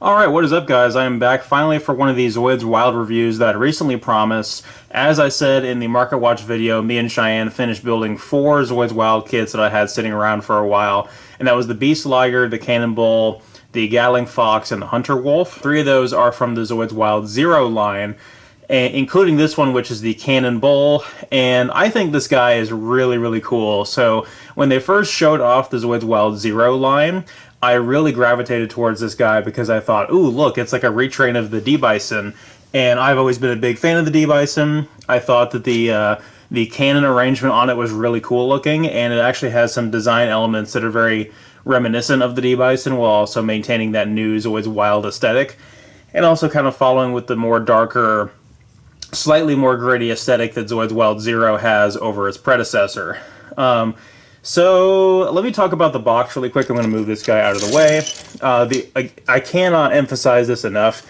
Alright, what is up guys? I am back finally for one of these Zoids Wild reviews that I recently promised. As I said in the Market Watch video, me and Cheyenne finished building 4 Zoids Wild kits that I had sitting around for a while. And that was the Beast Liger, the Cannonball, the Gatling Fox, and the Hunter Wolf. 3 of those are from the Zoids Wild Zero line, including this one, which is the Cannonball. And I think this guy is really cool. So when they first showed off the Zoids Wild Zero line, I really gravitated towards this guy because I thought, ooh, look, it's like a retrain of the D-Bison. And I've always been a big fan of the D-Bison. I thought that the cannon arrangement on it was really cool looking, and it actually has some design elements that are very reminiscent of the D-Bison while also maintaining that new Zoids Wild aesthetic. And also kind of following with the more darker, slightly more gritty aesthetic that Zoids Wild Zero has over its predecessor. So let me talk about the box really quick. I'm going to move this guy out of the way. I cannot emphasize this enough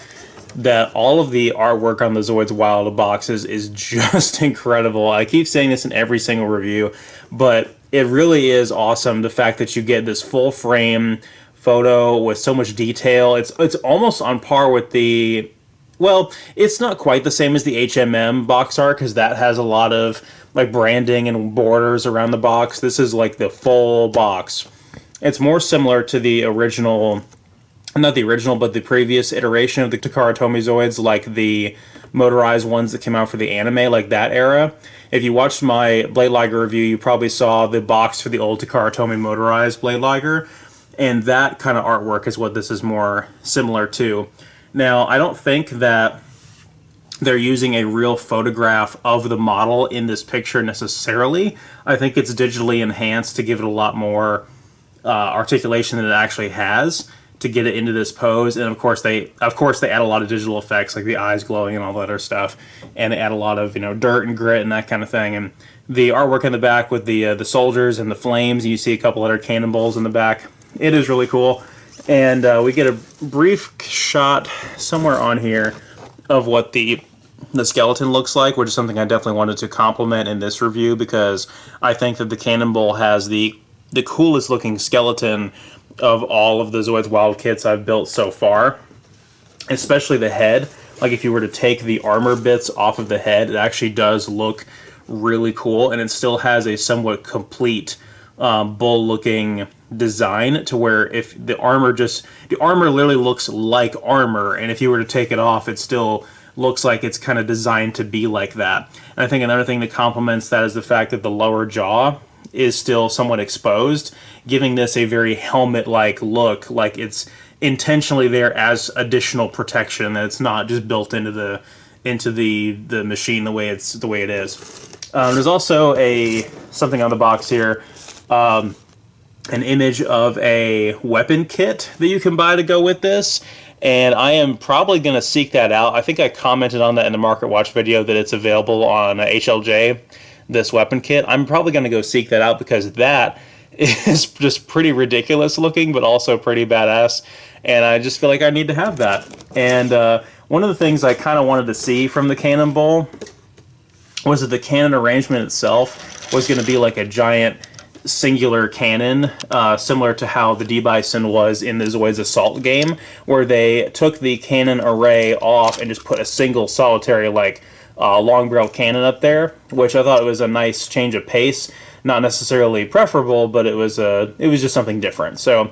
that all of the artwork on the Zoids Wild boxes is just incredible. I keep saying this in every single review, but it really is awesome. The fact that you get this full frame photo with so much detail. It's almost on par with the... Well, it's not quite the same as the HMM box art because that has a lot of like branding and borders around the box. This is like the full box. It's more similar to the original, not the original, but the previous iteration of the Takara Tomy Zoids, like the motorized ones that came out for the anime, like that era. If you watched my Blade Liger review, you probably saw the box for the old Takara Tomy motorized Blade Liger, and that kind of artwork is what this is more similar to. Now, I don't think that they're using a real photograph of the model in this picture necessarily. I think it's digitally enhanced to give it a lot more articulation than it actually has to get it into this pose. And of course they add a lot of digital effects like the eyes glowing and all that other stuff, and they add a lot of dirt and grit and that kind of thing. And the artwork in the back with the soldiers and the flames, and you see a couple other cannonballs in the back. It is really cool. And we get a brief shot somewhere on here of what the skeleton looks like, which is something I definitely wanted to compliment in this review because I think that the Cannonball has the coolest looking skeleton of all of the Zoids Wild kits I've built so far, especially the head. Like if you were to take the armor bits off of the head, it actually does look really cool, and it still has a somewhat complete bull looking design to where if the armor literally looks like armor, and if you were to take it off it still looks like it's kind of designed to be like that. And I think another thing that complements that is the fact that the lower jaw is still somewhat exposed, giving this a very helmet-like look, like it's intentionally there as additional protection, that it's not just built into the machine the way it is. There's also something on the box here, an image of a weapon kit that you can buy to go with this, and I am probably going to seek that out. I think I commented on that in the Market Watch video that it's available on HLJ, this weapon kit. I'm probably going to go seek that out because that is just pretty ridiculous looking, but also pretty badass, and I just feel like I need to have that. And one of the things I kind of wanted to see from the Cannonball was that the cannon arrangement itself was going to be like a giant singular cannon, similar to how the D-Bison was in the Zoids Assault game, where they took the cannon array off and just put a single solitary long-barreled cannon up there, which I thought was a nice change of pace. Not necessarily preferable, but it was just something different. So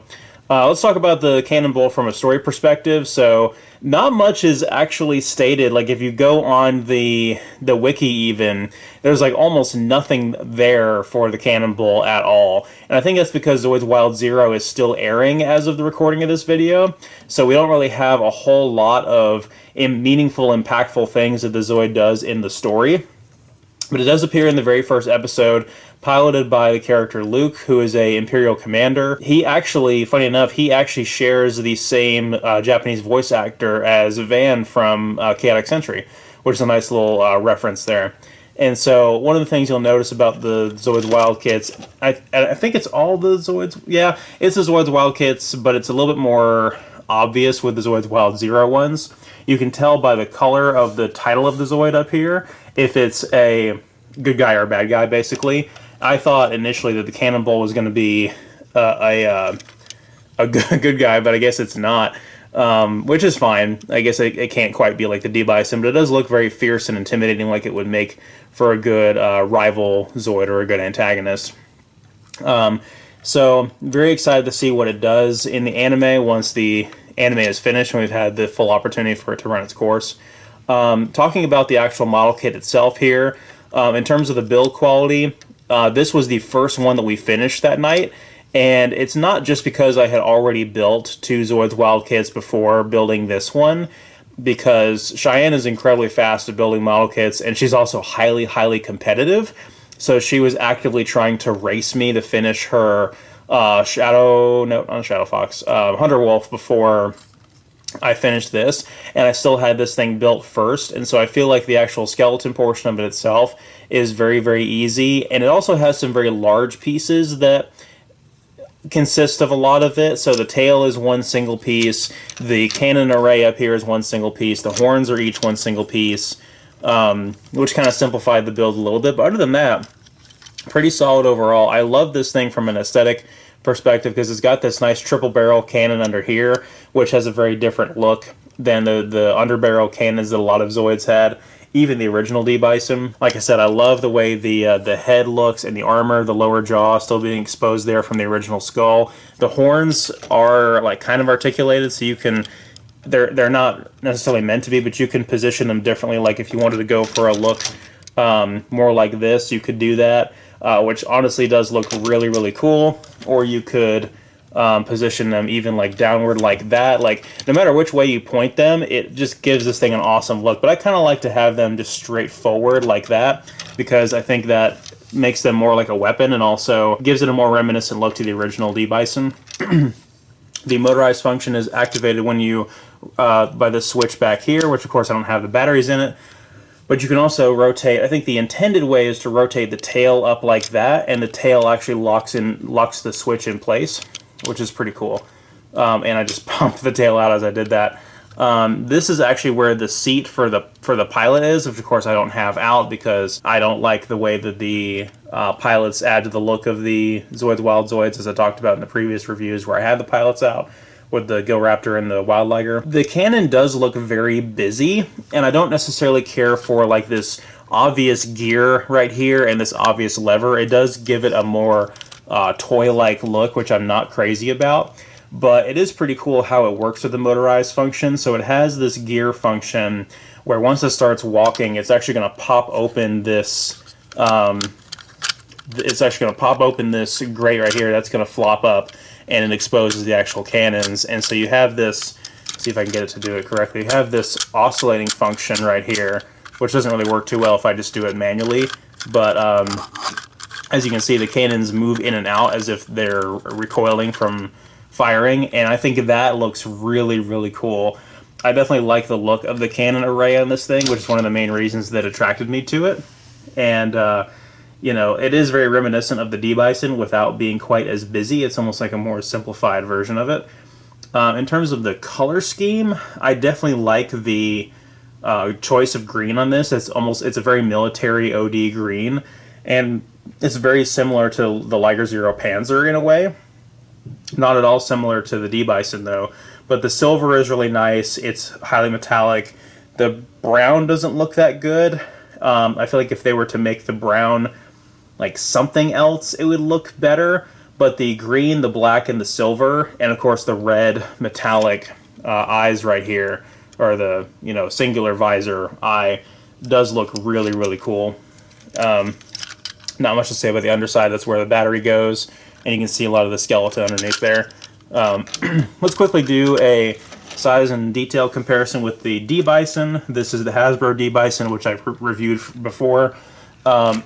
let's talk about the Cannonball from a story perspective. So not much is actually stated. Like if you go on the wiki even, there's like almost nothing there for the Cannonball at all. And I think that's because Zoids Wild Zero is still airing as of the recording of this video. So we don't really have a whole lot of meaningful, impactful things that the Zoid does in the story. But it does appear in the very first episode, piloted by the character Luke, who is a Imperial commander. He actually, funny enough, he actually shares the same Japanese voice actor as Van from Chaotic Century, which is a nice little reference there. And so one of the things you'll notice about the Zoids Wild kits, I think it's all the Zoids, yeah, it's the Zoids Wild kits, but it's a little bit more obvious with the Zoids Wild Zero ones. You can tell by the color of the title of the Zoid up here if it's a good guy or a bad guy, basically. I thought initially that the Cannonball was going to be a good guy, but I guess it's not. which is fine. I guess it can't quite be like the D-Bison, but it does look very fierce and intimidating, like it would make for a good rival Zoid or a good antagonist. So very excited to see what it does in the anime once the anime is finished and we've had the full opportunity for it to run its course. Talking about the actual model kit itself here, in terms of the build quality, this was the first one that we finished that night. And it's not just because I had already built 2 Zoids Wild kits before building this one, because Cheyenne is incredibly fast at building model kits, and she's also highly, highly competitive. So she was actively trying to race me to finish her Hunter Wolf before I finished this, and I still had this thing built first, and so I feel like the actual skeleton portion of it itself is very, very easy, and it also has some very large pieces that consist of a lot of it. So the tail is one single piece, the cannon array up here is one single piece, the horns are each one single piece, which kind of simplified the build a little bit, but other than that, pretty solid overall. I love this thing from an aesthetic perspective because it's got this nice triple barrel cannon under here, which has a very different look than the underbarrel cannons that a lot of Zoids had, even the original D-Bison. Like I said, I love the way the head looks and the armor, the lower jaw still being exposed there from the original skull. The horns are like kind of articulated, so you can, they're not necessarily meant to be, but you can position them differently. Like if you wanted to go for a look more like this, you could do that, which honestly does look really, really cool. Or you could position them even like downward like that. Like no matter which way you point them, it just gives this thing an awesome look. But I kind of like to have them just straight forward like that, because I think that makes them more like a weapon and also gives it a more reminiscent look to the original D-Bison. The motorized function is activated when you by this switch back here, which of course I don't have the batteries in it. But you can also rotate. I think the intended way is to rotate the tail up like that, and the tail actually locks the switch in place, which is pretty cool. And I just pumped the tail out as I did that. This is actually where the seat for the pilot is, which of course I don't have out because I don't like the way that the pilots add to the look of the Zoids Wild Zoids, as I talked about in the previous reviews where I had the pilots out with the Gill Raptor and the Wild Liger. The cannon does look very busy, and I don't necessarily care for like this obvious gear right here and this obvious lever. It does give it a more toy-like look, which I'm not crazy about, but it is pretty cool how it works with the motorized function. So it has this gear function where once it starts walking, it's actually going to pop open this grate right here that's going to flop up, and it exposes the actual cannons. And so you have this, see if I can get it to do it correctly, you have this oscillating function right here, which doesn't really work too well if I just do it manually, but as you can see, the cannons move in and out as if they're recoiling from firing, and I think that looks really, really cool. I definitely like the look of the cannon array on this thing, which is one of the main reasons that attracted me to it. And you know, it is very reminiscent of the D-Bison without being quite as busy. It's almost like a more simplified version of it. In terms of the color scheme, I definitely like the choice of green on this. It's a very military OD green, and it's very similar to the Liger Zero Panzer in a way. Not at all similar to the D-Bison though, but the silver is really nice. It's highly metallic. The brown doesn't look that good. I feel like if they were to make the brown like something else, it would look better. But the green, the black, and the silver, and of course the red metallic eyes right here, or the singular visor eye, does look really, really cool. Not much to say about the underside. That's where the battery goes, and you can see a lot of the skeleton underneath there. Let's quickly do a size and detail comparison with the D-Bison. This is the Hasbro D-Bison, which I've reviewed before. And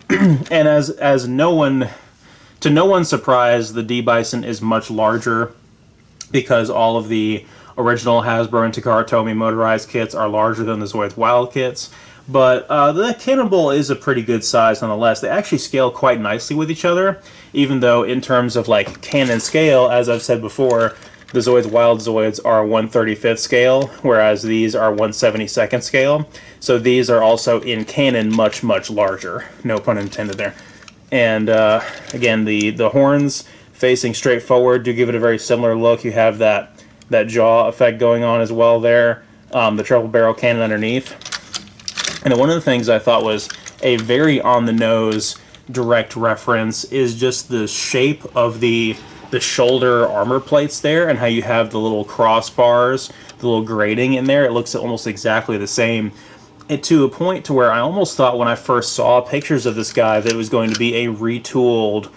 as no one's surprise, the D-Bison is much larger because all of the original Hasbro and Takara Tomy motorized kits are larger than the Zoids Wild kits. But the Cannonball is a pretty good size nonetheless. They actually scale quite nicely with each other, even though in terms of like cannon scale, as I've said before, the Zoids Wild Zoids are 1/35th scale, whereas these are 1/72nd scale. So these are also in canon much, much larger. No pun intended there. And again, the horns facing straight forward do give it a very similar look. You have that that jaw effect going on as well there. The treble barrel cannon underneath. And then one of the things I thought was a very on-the-nose direct reference is just the shape of the shoulder armor plates there, and how you have the little crossbars, the little grating in there. It looks almost exactly the same. And to a point to where I almost thought when I first saw pictures of this guy that it was going to be a retooled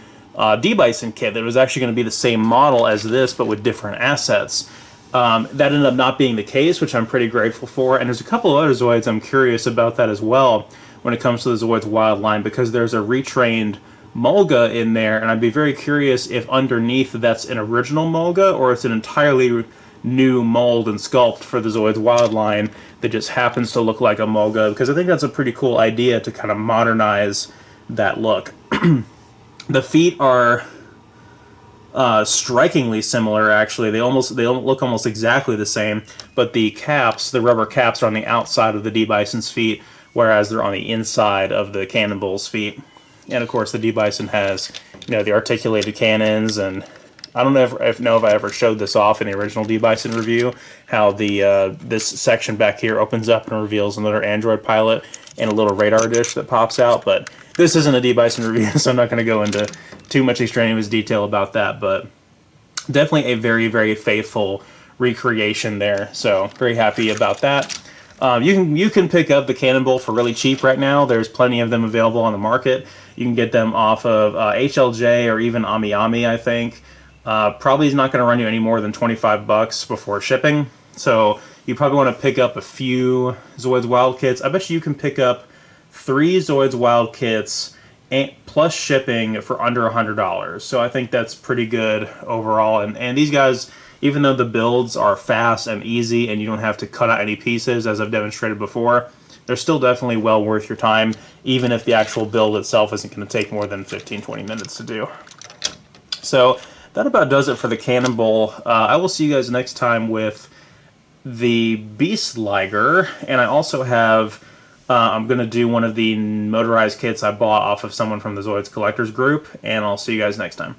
D-Bison kit, that it was actually going to be the same model as this but with different assets. That ended up not being the case, which I'm pretty grateful for. And there's a couple of other Zoids I'm curious about that as well when it comes to the Zoids Wild line, because there's a retrained Mulga in there, and I'd be very curious if underneath that's an original Mulga or it's an entirely new mold and sculpt for the Zoids Wild line that just happens to look like a Mulga, because I think that's a pretty cool idea to kind of modernize that look. The feet are strikingly similar, actually. They look almost exactly the same, but the caps, the rubber caps, are on the outside of the D-Bison's feet, whereas they're on the inside of the Cannonball's feet. And of course, the D-Bison has, you know, the articulated cannons, and I don't know if I ever showed this off in the original D-Bison review, how the this section back here opens up and reveals another Android pilot and a little radar dish that pops out. But this isn't a D-Bison review, so I'm not going to go into too much extraneous detail about that. But definitely a very, very faithful recreation there. So very happy about that. You can pick up the Cannonball for really cheap right now. There's plenty of them available on the market. You can get them off of HLJ or even AmiAmi, I think. Probably is not going to run you any more than 25 bucks before shipping. So you probably want to pick up a few Zoids Wild kits. I bet you can pick up 3 Zoids Wild kits plus shipping for under $100. So I think that's pretty good overall. And these guys, even though the builds are fast and easy and you don't have to cut out any pieces, as I've demonstrated before, they're still definitely well worth your time, even if the actual build itself isn't going to take more than 15-20 minutes to do. So that about does it for the Cannonball. I will see you guys next time with the Beast Liger, and I also have, I'm going to do one of the motorized kits I bought off of someone from the Zoids Collectors group, and I'll see you guys next time.